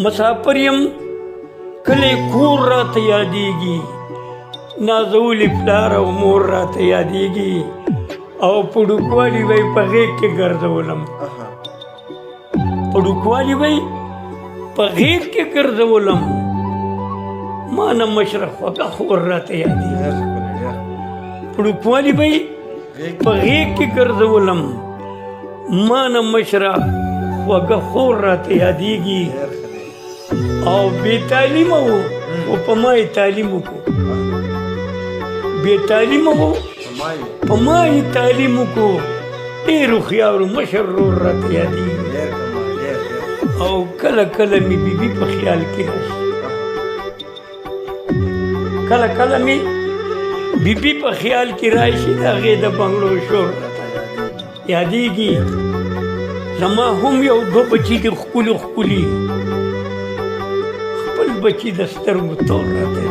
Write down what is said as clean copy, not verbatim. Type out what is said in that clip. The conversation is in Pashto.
مسافر یم کلی کور راته یادېږي نازولي پلار او مور راته یادېږي او په ډوکوالي به یې په غېږ کې ګرځولم په ډوکوالي به یې په غېږ کې ګرځولم ما نه مشره خوږه خور راته یادېږي په ډوکوالي به یې په غېږ کې ګرځولم ما نه مشره خوږه خور راته یادېږي او بې تعلیمه و خو په ما یې تعلیم وکړو بې تعلیمه و په ما یې تعلیم وکړو ډېر هوښیار مشر ورور راته یادېږي او کله کله مې بیبي په خیال کې راشي کله کله مې بیبي په خیال کې راشي د هغې د بنګلو شور راته یادېږي زما هم یو دوه بچي دي ښکلي ښکلي خپل بچي د سترګو تور راته